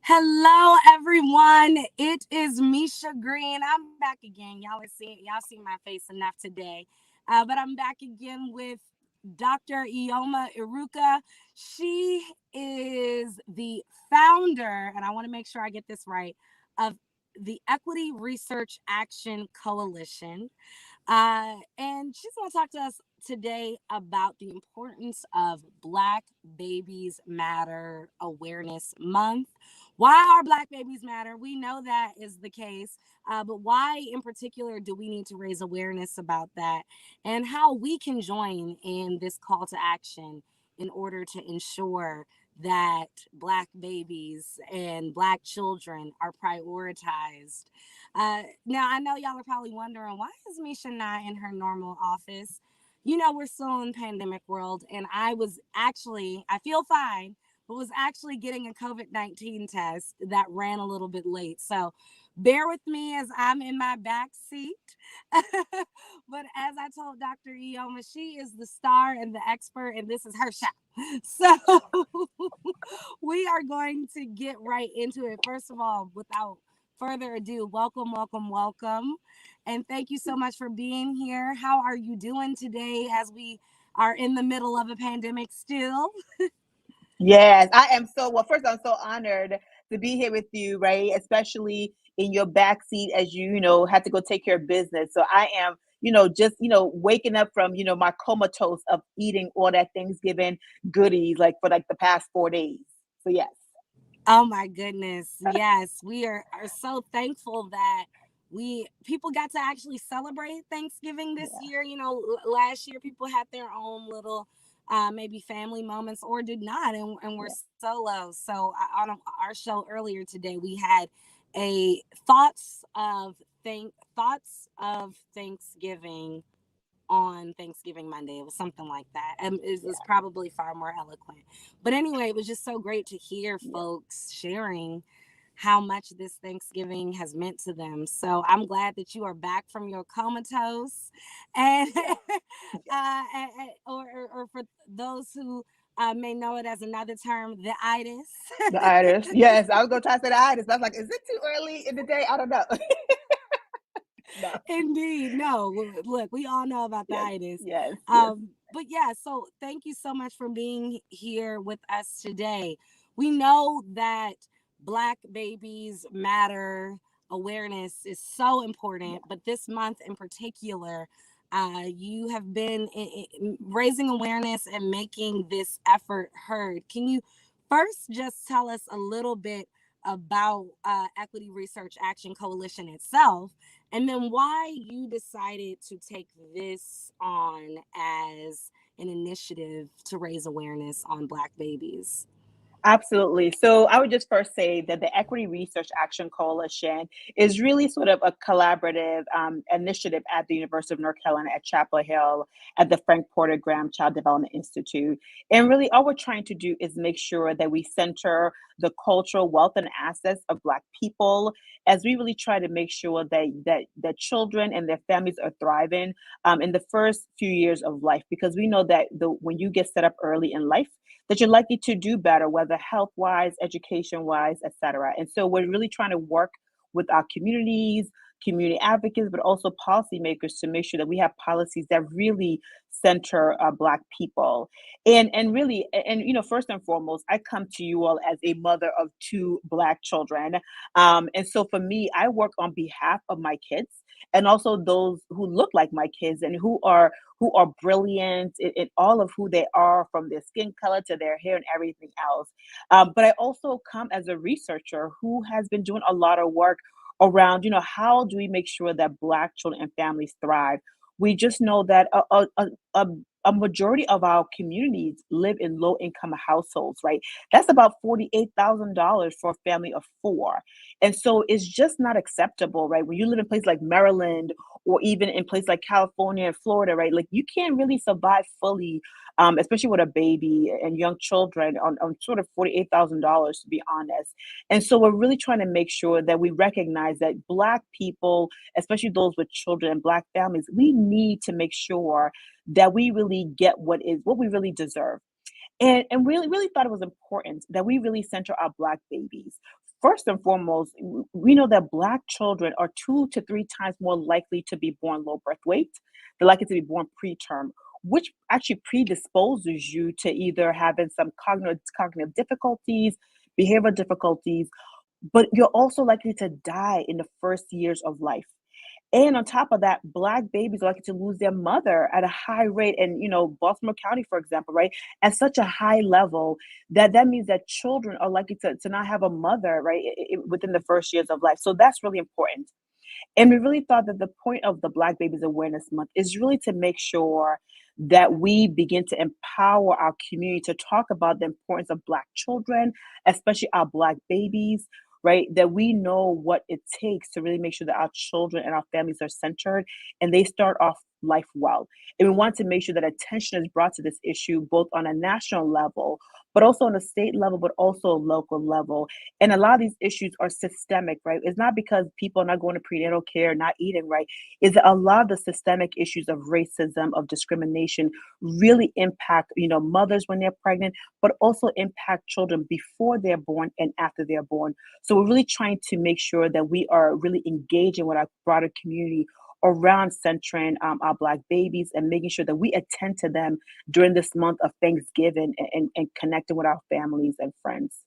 Hello, everyone. It is Misha Green. I'm back again. Y'all see my face enough today, but I'm back again with Dr. Iheoma Iruka. She is the founder, and I want to make sure I get this right, of the Equity Research Action Coalition. And she's going to talk to us today about the importance of Black Babies Matter Awareness Month. Why are Black babies matter? We know that is the case, but why in particular do we need to raise awareness about that and how we can join in this call to action in order to ensure that Black babies and Black children are prioritized. Now, I know y'all are probably wondering, why is Misha not in her normal office? We're still in pandemic world, and I feel fine, but was actually getting a COVID-19 test that ran a little bit late. So bear with me as I'm in my back seat. But as I told Dr. Ioma, she is the star and the expert, and this is her show. So we are going to get right into it. First of all, without further ado, welcome, welcome, welcome. And thank you so much for being here. How are you doing today as we are in the middle of a pandemic still? Yes, I am first, I'm so honored to be here with you, right? Especially in your backseat as you had to go take care of business. So I am, just waking up from, my comatose of eating all that Thanksgiving goodies like for like the past 4 days. So yes. Oh my goodness. Yes, we are so thankful that we people got to actually celebrate Thanksgiving this Yeah. year. Last year people had their own little maybe family moments or did not, and we're Yeah. solo. So on our show earlier today, we had a thoughts of Thanksgiving on Thanksgiving Monday. It was something like that. And it was probably far more eloquent. But anyway, it was just so great to hear Yeah. folks sharing how much this Thanksgiving has meant to them. So I'm glad that you are back from your comatose. And, Yeah. or for those who may know it as another term, the itis. The itis. Yes, I was gonna try to say the itis, but I was like, is it too early in the day? I don't know. No. Indeed. No, look, we all know about the Yes. itis. Yes. Yes. But yeah, so thank you so much for being here with us today. We know that Black Babies Matter awareness is so important, but this month in particular, you have been raising awareness and making this effort heard. Can you first just tell us a little bit about Equity Research Action Coalition itself? And then why you decided to take this on as an initiative to raise awareness on Black babies. Absolutely. So I would just first say that the Equity Research Action Coalition is really sort of a collaborative initiative at the University of North Carolina at Chapel Hill at the Frank Porter Graham Child Development Institute. And really, all we're trying to do is make sure that we center the cultural wealth and assets of Black people as we really try to make sure that children and their families are thriving in the first few years of life, because we know that when you get set up early in life, that you're likely to do better, whether health wise, education wise, et cetera. And so we're really trying to work with our communities, community advocates, but also policymakers to make sure that we have policies that really center Black people. And really, first and foremost, I come to you all as a mother of two Black children. And so for me, I work on behalf of my kids and also those who look like my kids and who are brilliant in all of who they are, from their skin color to their hair and everything else. But I also come as a researcher who has been doing a lot of work around, how do we make sure that Black children and families thrive? We just know that a, a majority of our communities live in low income households, right? That's about $48,000 for a family of four. And so it's just not acceptable, right? When you live in places like Maryland or even in places like California and Florida, right? Like you can't really survive fully, especially with a baby and young children on sort of $48,000, to be honest. And so we're really trying to make sure that we recognize that Black people, especially those with children and Black families, we need to make sure that we really get what we really deserve. And really thought it was important that we really center our Black babies first and foremost, we know that Black children are 2 to 3 times more likely to be born low birth weight. They're likely to be born preterm, which actually predisposes you to either having some cognitive difficulties, behavioral difficulties, but you're also likely to die in the first years of life. And on top of that, Black babies are likely to lose their mother at a high rate. And, Baltimore County, for example, right, at such a high level that means that children are likely to not have a mother, right, within the first years of life. So that's really important. And we really thought that the point of the Black Babies Awareness Month is really to make sure that we begin to empower our community to talk about the importance of Black children, especially our Black babies, right? That we know what it takes to really make sure that our children and our families are centered and they start off life well. And we want to make sure that attention is brought to this issue both on a national level, but also on a state level, but also a local level. And a lot of these issues are systemic, right? It's not because people are not going to prenatal care, not eating right. Is that a lot of the systemic issues of racism, of discrimination really impact, mothers when they're pregnant, but also impact children before they're born and after they're born. So we're really trying to make sure that we are really engaging with our broader community around centering our Black babies and making sure that we attend to them during this month of Thanksgiving and connecting with our families and friends.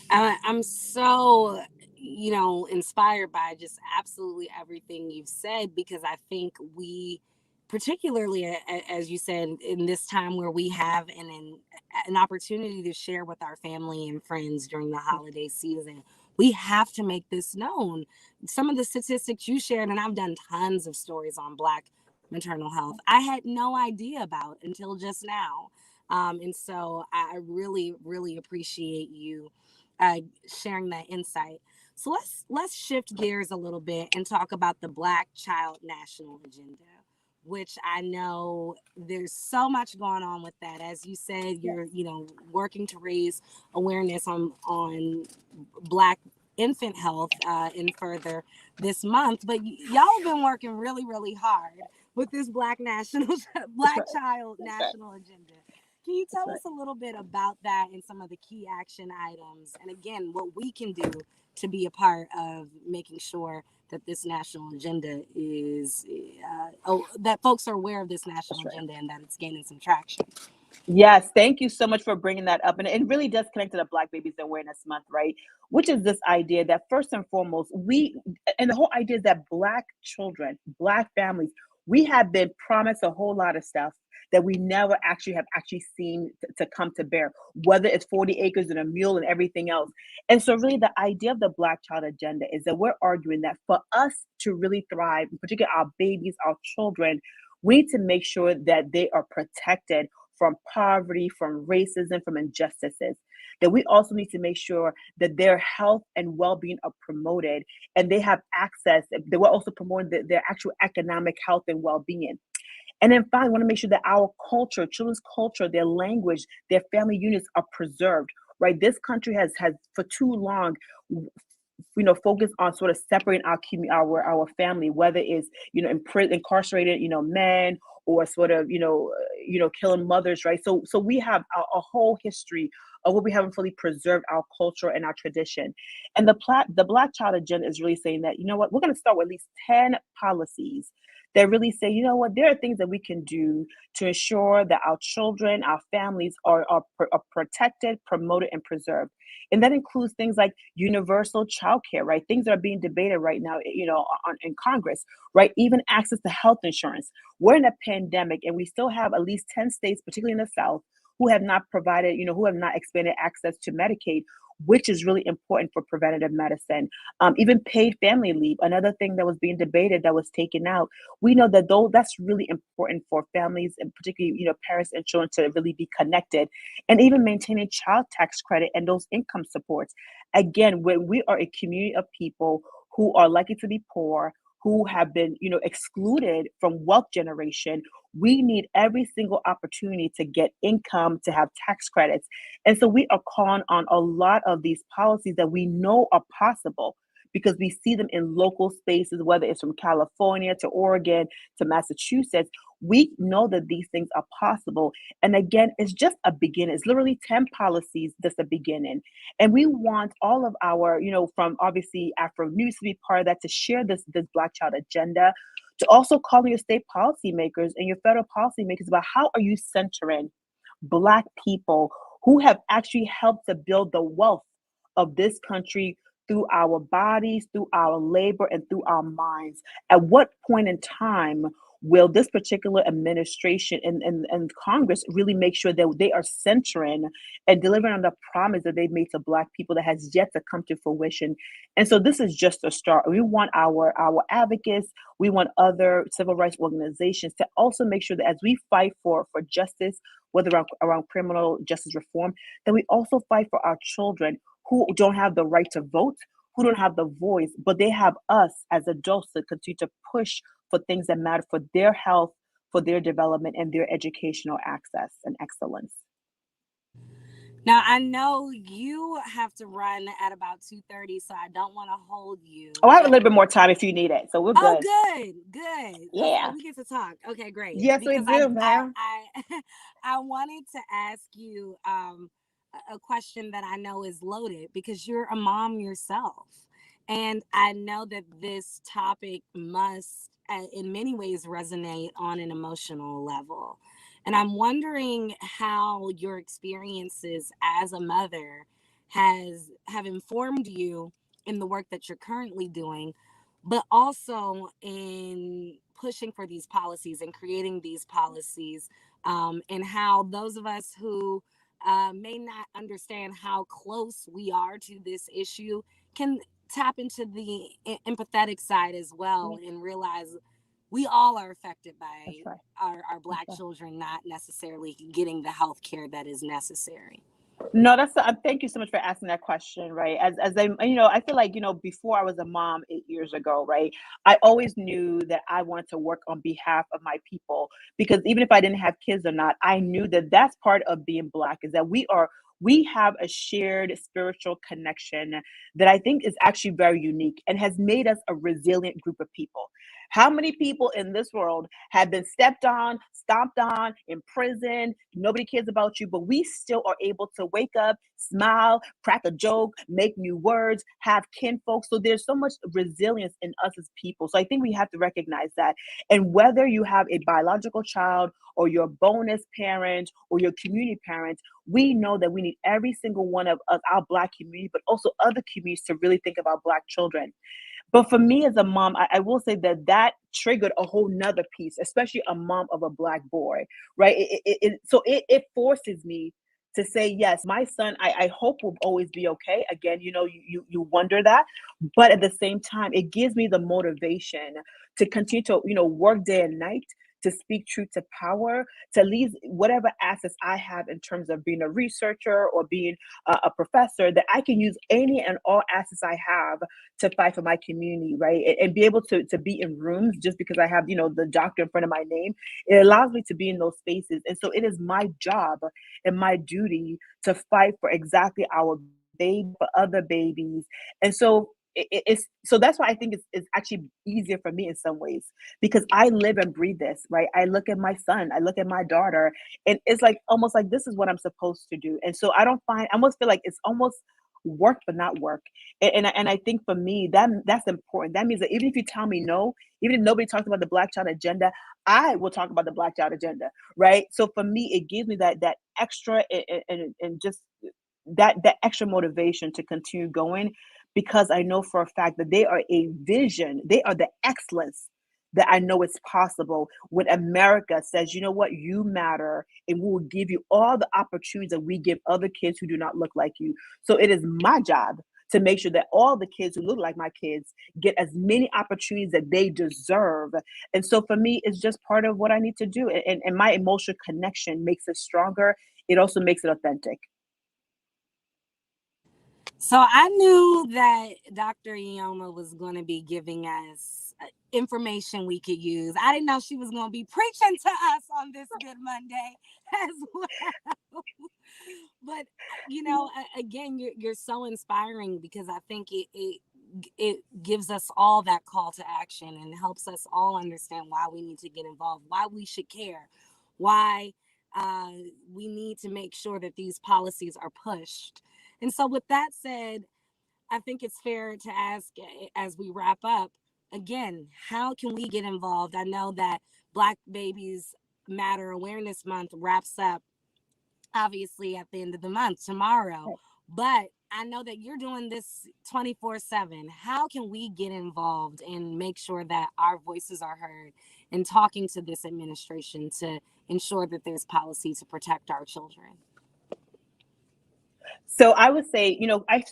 I'm so, inspired by just absolutely everything you've said, because I think we, particularly as you said, in this time where we have an opportunity to share with our family and friends during the holiday season, we have to make this known. Some of the statistics you shared, and I've done tons of stories on Black maternal health, I had no idea about until just now. And so I really, really appreciate you uh, sharing that insight. So let's shift gears a little bit and talk about the Black Child National Agenda, which I know there's so much going on with that. As you said, Yes. you're working to raise awareness on Black infant health and further this month. But y'all have been working really, really hard with this That's Black right. Child That's right. National Agenda. Can you That's tell right. us a little bit about that and some of the key action items? And again, what we can do to be a part of making sure that this national agenda is, that folks are aware of this national That's right. agenda and that it's gaining some traction. Yes, thank you so much for bringing that up. And it really does connect to the Black Babies Awareness Month, right? Which is this idea that first and foremost, and the whole idea is that Black children, Black families, we have been promised a whole lot of stuff that we never actually have actually seen to come to bear, whether it's 40 acres and a mule and everything else. And so, really, the idea of the Black Child Agenda is that we're arguing that for us to really thrive, in particular our babies, our children, we need to make sure that they are protected from poverty, from racism, from injustices. That we also need to make sure that their health and well-being are promoted and they have access, that we're also promoting their actual economic health and well-being. And then finally, we want to make sure that our culture, children's culture, their language, their family units are preserved. Right, this country has for too long, focused on sort of separating our family, whether it's incarcerated, men, or sort of killing mothers, right? So we have a whole history of what we haven't fully preserved our culture and our tradition. And the Black Child Agenda is really saying that, what, we're going to start with at least 10 policies that really say, what, there are things that we can do to ensure that our children, our families are protected, promoted, and preserved. And that includes things like universal childcare, right? Things that are being debated right now, in Congress, right? Even access to health insurance. We're in a pandemic, and we still have at least 10 states, particularly in the South, who have not provided, who have not expanded access to Medicaid, which is really important for preventative medicine. Even paid family leave, another thing that was being debated that was taken out. We know that though that's really important for families and particularly, parents and children to really be connected, and even maintaining child tax credit and those income supports. Again, when we are a community of people who are likely to be poor, who have been, excluded from wealth generation, we need every single opportunity to get income, to have tax credits. And so we are calling on a lot of these policies that we know are possible because we see them in local spaces, whether it's from California to Oregon to Massachusetts. We know that these things are possible. And again, it's just a beginning. It's literally 10 policies, that's a beginning. And we want all of our, from obviously Afro News to be part of that, to share this Black Child agenda, to also call on your state policymakers and your federal policymakers about how are you centering Black people who have actually helped to build the wealth of this country through our bodies, through our labor, and through our minds. At what point in time will this particular administration and Congress really make sure that they are centering and delivering on the promise that they've made to Black people that has yet to come to fruition? And so this is just a start. We want our advocates, we want other civil rights organizations to also make sure that as we fight for justice, whether around criminal justice reform, that we also fight for our children who don't have the right to vote, who don't have the voice, but they have us as adults to continue to push for things that matter for their health, for their development, and their educational access and excellence. Now I know you have to run at about 2:30, so I don't want to hold Oh, you. I have a little bit more time if you need it, so we're Oh, good. good. So Yeah. we get to talk. Okay, great. Yes, we Because do, ma'am. I I wanted to ask you a question that I know is loaded because you're a mom yourself, and I know that this topic must, in many ways, resonate on an emotional level. And I'm wondering how your experiences as a mother have informed you in the work that you're currently doing, but also in pushing for these policies and creating these policies, and how those of us who may not understand how close we are to this issue can tap into the empathetic side as well Yeah, and realize we all are affected by that's right. our That's Black right. children not necessarily getting the health care that is necessary. No, thank you so much for asking that question, right? As I feel like, before I was a mom 8 years ago, right? I always knew that I wanted to work on behalf of my people because even if I didn't have kids or not, I knew that that's part of being Black is that we have a shared spiritual connection that I think is actually very unique and has made us a resilient group of people. How many people in this world have been stepped on, stomped on, imprisoned? Nobody cares about you, but we still are able to wake up, smile, crack a joke, make new words, have kinfolk. So there's so much resilience in us as people. So I think we have to recognize that. And whether you have a biological child or your bonus parent or your community parent, we know that we need every single one of our Black community, but also other communities to really think about Black children. But for me as a mom, I will say that that triggered a whole nother piece, especially a mom of a Black boy, right? So it forces me to say, yes, my son, I hope will always be okay. Again, you wonder that. But at the same time, it gives me the motivation to continue to, work day and night, to speak truth to power, to leave whatever assets I have in terms of being a researcher or being a professor, that I can use any and all assets I have to fight for my community, right? And be able to be in rooms just because I have, the doctor in front of my name. It allows me to be in those spaces. And so it is my job and my duty to fight for exactly our baby, for other babies. And so it's so that's why I think it's actually easier for me in some ways because I live and breathe this, right? I look at my son, I look at my daughter, and it's like almost like this is what I'm supposed to do. And so I almost feel like it's almost work but not work. And I think for me that's important. That means that even if you tell me no, even if nobody talks about the Black Child agenda, I will talk about the Black Child agenda, right? So for me, it gives me that extra and just that extra motivation to continue going because I know for a fact that they are a vision, they are the excellence that I know it's possible when America says, you know what, you matter, and we will give you all the opportunities that we give other kids who do not look like you. So it is my job to make sure that all the kids who look like my kids get as many opportunities that they deserve. And so for me, it's just part of what I need to do. And my emotional connection makes it stronger. It also makes it authentic. So I knew that Dr. Iheoma was going to be giving us information we could use. I didn't know she was going to be preaching to us on this Good Monday as well. But again, you're so inspiring because I think it it gives us all that call to action and helps us all understand why we need to get involved, why we should care, why uh, we need to make sure that these policies are pushed. And so, with that said, I think it's fair to ask as we wrap up again, how can we get involved? I know that Black Babies Matter Awareness Month wraps up obviously at the end of the month tomorrow, but I know that you're doing this 24/7. How can we get involved and make sure that our voices are heard in talking to this administration to ensure that there's policy to protect our children? So I would say,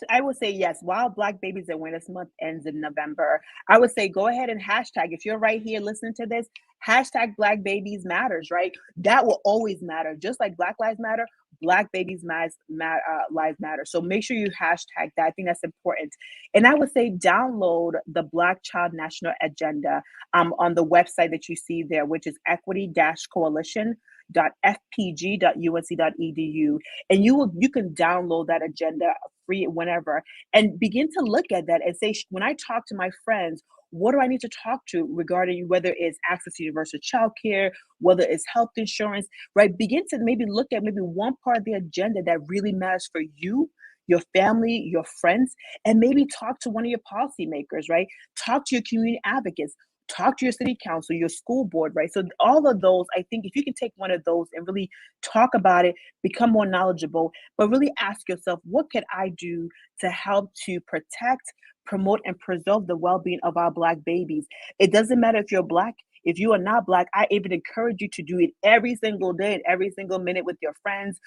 I would say yes. While Black Babies Awareness Month ends in November, I would say go ahead and hashtag. If you're right here listening to this, hashtag Black Babies Matters. Right, that will always matter. Just like Black Lives Matter, Black Babies Lives Matter. So make sure you hashtag that. I think that's important. And I would say download the Black Child National Agenda on the website that you see there, which is equity-coalition.fpg.unc.edu, and you can download that agenda free whenever and begin to look at that and say, when I talk to my friends, what do I need to talk to regarding whether it's access to universal childcare, whether it's health insurance, right? Begin to maybe look at maybe one part of the agenda that really matters for you, your family, your friends, and maybe talk to one of your policymakers, right? Talk to your community advocates, talk to your city council, your school board, right? So all of those, I think if you can take one of those and really talk about it, become more knowledgeable, but really ask yourself, what could I do to help to protect, promote, and preserve the well-being of our Black babies? It doesn't matter if you're Black. If you are not Black, I even encourage you to do it every single day and every single minute with your friends.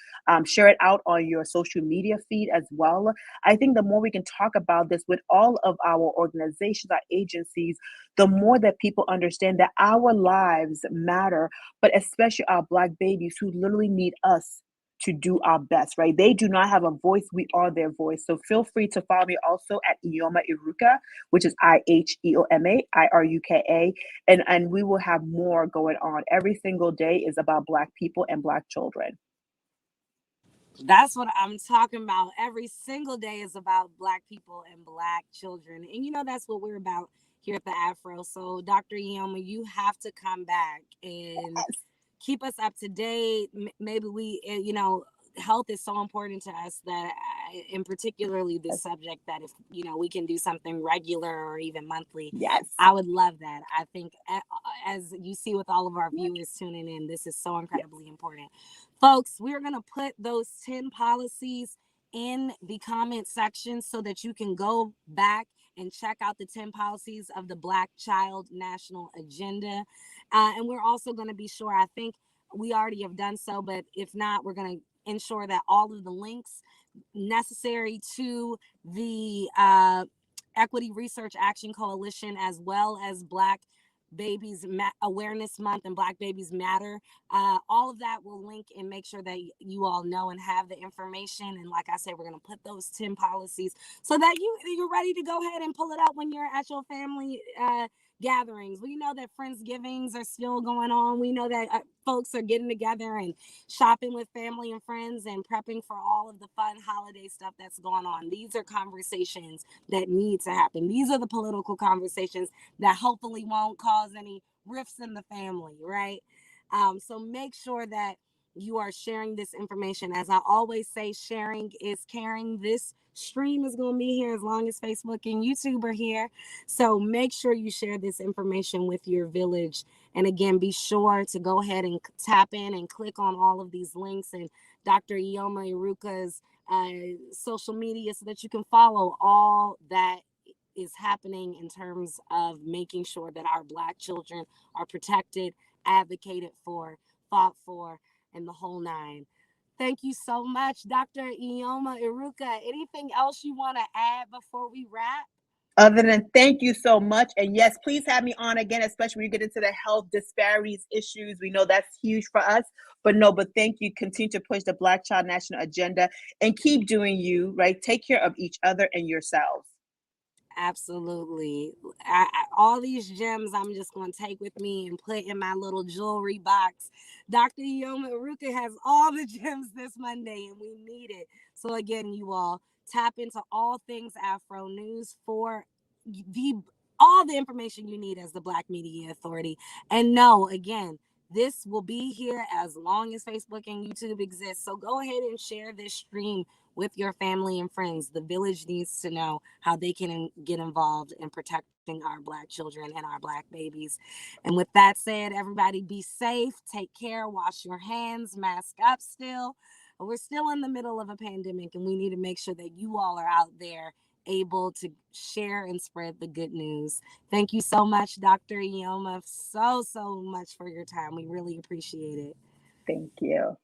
Share it out on your social media feed as well. I think the more we can talk about this with all of our organizations, our agencies, the more that people understand that our lives matter, but especially our Black babies who literally need us to do our best, right? They do not have a voice. We are their voice. So feel free to follow me also at Iheoma Iruka, which is Iheoma Iruka. And we will have more going on. Every single day is about Black people and Black children. That's what I'm talking about. Every single day is about Black people and Black children. And that's what we're about here at the Afro. So, Dr. Iheoma, you have to come back and keep us up to date. Maybe health is so important to us that, in particularly this subject, that if we can do something regular or even monthly, Yes, I would love that. I think, as you see with all of our viewers tuning in, this is so incredibly important. Folks, we're going to put those 10 policies in the comment section so that you can go back and check out the 10 policies of the Black Child National Agenda. And we're also going to be sure, I think we already have done so, but if not, we're going to ensure that all of the links necessary to the Equity Research Action Coalition, as well as Black Babies Awareness Month and Black Babies Matter, all of that will link and make sure that you all know and have the information. And like I said, we're going to put those 10 policies so that you're ready to go ahead and pull it out when you're at your family gatherings. We know that Friendsgivings are still going on. We know that folks are getting together and shopping with family and friends and prepping for all of the fun holiday stuff that's going on. These are conversations that need to happen. These are the political conversations that hopefully won't cause any rifts in the family, right? So make sure that you are sharing this information. As I always say, sharing is caring. This stream is going to be here as long as Facebook and YouTube are here. So make sure you share this information with your village. And again, be sure to go ahead and tap in and click on all of these links and Dr. Iheoma Iruka's social media so that you can follow all that is happening in terms of making sure that our Black children are protected, advocated for, fought for, and the whole nine. Thank you so much, Dr. Iheoma Iruka. Anything else you want to add before we wrap? Other than thank you so much. And yes, please have me on again, especially when you get into the health disparities issues. We know that's huge for us. But thank you. Continue to push the Black Child National Agenda and keep doing you, right? Take care of each other and yourselves. Absolutely. All these gems I'm just going to take with me and put in my little jewelry box. Dr. Iheoma Iruka has all the gems this Monday, and we need it. So again, you all tap into all things Afro News for all the information you need as the Black Media Authority. And no, again, this will be here as long as Facebook and YouTube exist. So go ahead and share this stream with your family and friends. The village needs to know how they can get involved in protecting our Black children and our Black babies. And with that said, everybody be safe, take care, wash your hands, mask up still. We're still in the middle of a pandemic, and we need to make sure that you all are out there able to share and spread the good news. Thank you so much, Dr. Iheoma, so much for your time. We really appreciate it. Thank you.